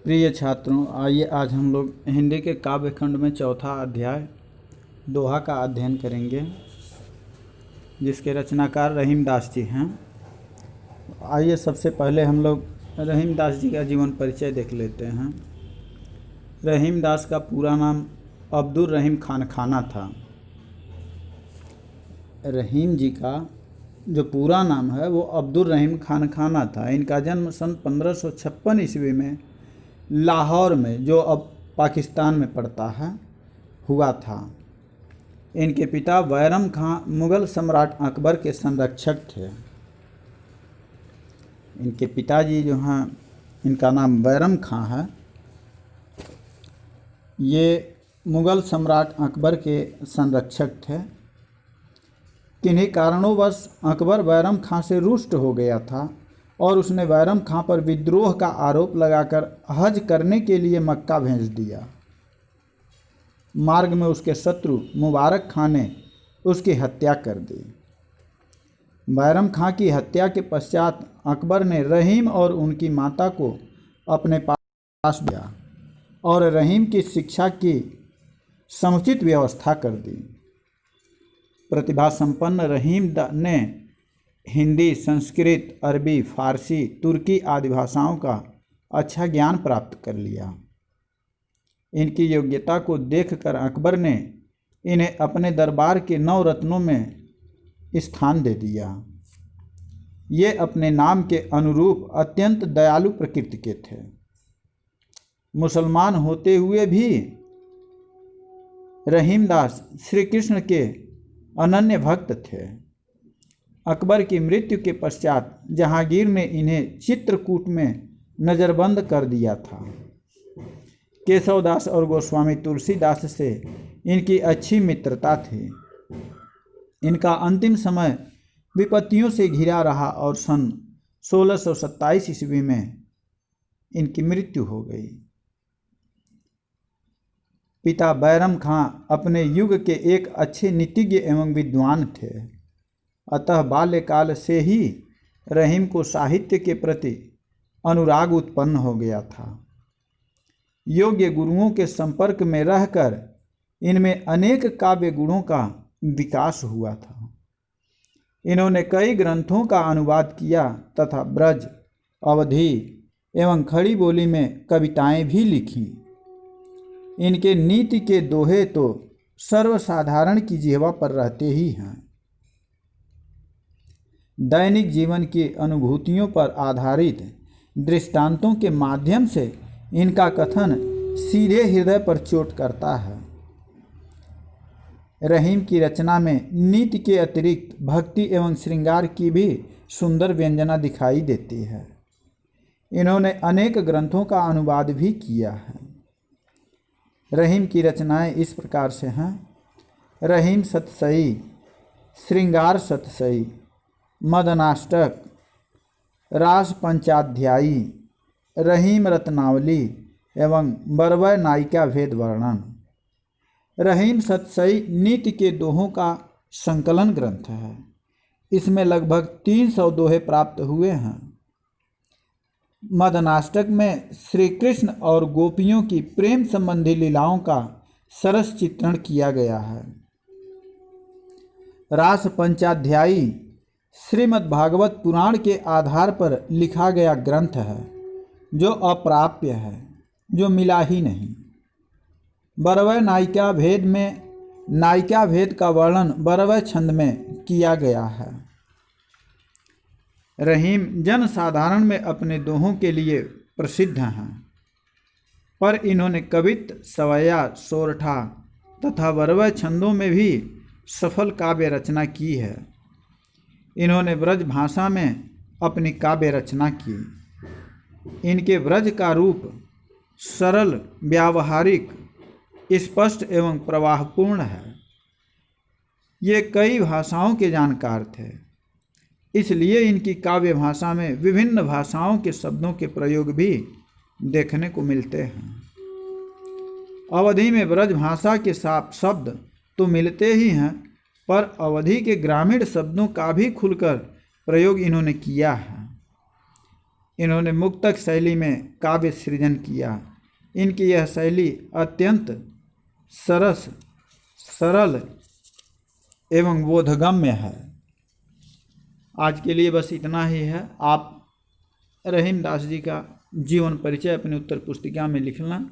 प्रिय छात्रों, आइए आज हम लोग हिंदी के काव्य खंड में चौथा अध्याय दोहा का अध्ययन करेंगे, जिसके रचनाकार रहीमदास जी हैं। आइए सबसे पहले हम लोग रहीमदास जी का जीवन परिचय देख लेते हैं। रहीमदास का पूरा नाम अब्दुल रहीम खान खाना था। रहीम जी का जो पूरा नाम है वो अब्दुल रहीम खान खाना था। इनका जन्म सन 1556 ईस्वी में लाहौर में, जो अब पाकिस्तान में पड़ता है, हुआ था। इनके पिता बैरम खां मुग़ल सम्राट अकबर के संरक्षक थे। इनके पिताजी जो हैं, इनका नाम बैरम खां है। ये मुग़ल सम्राट अकबर के संरक्षक थे। किन्हीं कारणोंवश अकबर बैरम खां से रुष्ट हो गया था और उसने बैरम खां पर विद्रोह का आरोप लगाकर हज करने के लिए मक्का भेज दिया। मार्ग में उसके शत्रु मुबारक खां ने उसकी हत्या कर दी। बैरम खां की हत्या के पश्चात अकबर ने रहीम और उनकी माता को अपने पास दिया और रहीम की शिक्षा की समुचित व्यवस्था कर दी। प्रतिभा संपन्न रहीम ने हिंदी, संस्कृत, अरबी, फारसी, तुर्की आदि भाषाओं का अच्छा ज्ञान प्राप्त कर लिया। इनकी योग्यता को देखकर अकबर ने इन्हें अपने दरबार के 9 रत्नों में स्थान दे दिया। ये अपने नाम के अनुरूप अत्यंत दयालु प्रकृति के थे। मुसलमान होते हुए भी रहीमदास श्री कृष्ण के अनन्य भक्त थे। अकबर की मृत्यु के पश्चात जहांगीर ने इन्हें चित्रकूट में नज़रबंद कर दिया था। केशवदास और गोस्वामी तुलसीदास से इनकी अच्छी मित्रता थी। इनका अंतिम समय विपत्तियों से घिरा रहा और सन 1627 ईस्वी में इनकी मृत्यु हो गई। पिता बैरम खां अपने युग के एक अच्छे नीतिज्ञ एवं विद्वान थे। अतः बाल्यकाल से ही रहीम को साहित्य के प्रति अनुराग उत्पन्न हो गया था। योग्य गुरुओं के संपर्क में रहकर इनमें अनेक काव्य गुणों का विकास हुआ था। इन्होंने कई ग्रंथों का अनुवाद किया तथा ब्रज, अवधी एवं खड़ी बोली में कविताएं भी लिखीं। इनके नीति के दोहे तो सर्वसाधारण की जिह्वा पर रहते ही हैं। दैनिक जीवन की अनुभूतियों पर आधारित दृष्टांतों के माध्यम से इनका कथन सीधे हृदय पर चोट करता है। रहीम की रचना में नीति के अतिरिक्त भक्ति एवं श्रृंगार की भी सुंदर व्यंजना दिखाई देती है। इन्होंने अनेक ग्रंथों का अनुवाद भी किया है। रहीम की रचनाएं इस प्रकार से हैं: रहीम सतसई, श्रृंगार सतसई, मदनाष्टक, रास पंचाध्यायी, रहीम रत्नावली एवं बरवय नायिका भेद वर्णन। रहीम सतसई नीति के दोहों का संकलन ग्रंथ है। इसमें लगभग 300 दोहे प्राप्त हुए हैं। मदनाष्टक में श्री कृष्ण और गोपियों की प्रेम संबंधी लीलाओं का सरस चित्रण किया गया है। रास पंचाध्यायी श्रीमद् भागवत पुराण के आधार पर लिखा गया ग्रंथ है, जो अप्राप्य है, जो मिला ही नहीं। बरवय नायिका भेद में नायिका भेद का वर्णन बरवय छंद में किया गया है। रहीम जन साधारण में अपने दोहों के लिए प्रसिद्ध हैं, पर इन्होंने कवित्त, सवैया, सोरठा तथा बरवय छंदों में भी सफल काव्य रचना की है। इन्होंने ब्रज भाषा में अपनी काव्य रचना की। इनके ब्रज का रूप सरल, व्यावहारिक, स्पष्ट एवं प्रवाहपूर्ण है। ये कई भाषाओं के जानकार थे, इसलिए इनकी काव्य भाषा में विभिन्न भाषाओं के शब्दों के प्रयोग भी देखने को मिलते हैं। अवधी में ब्रज भाषा के शब्द तो मिलते ही हैं, पर अवधी के ग्रामीण शब्दों का भी खुलकर प्रयोग इन्होंने किया है। इन्होंने मुक्तक शैली में काव्य सृजन किया। इनकी यह शैली अत्यंत सरस, सरल एवं बोधगम्य है। आज के लिए बस इतना ही है। आप रहीमदास जी का जीवन परिचय अपनी उत्तर पुस्तिका में लिख लें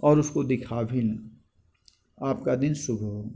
और उसको दिखा भी लें। आपका दिन शुभ हो।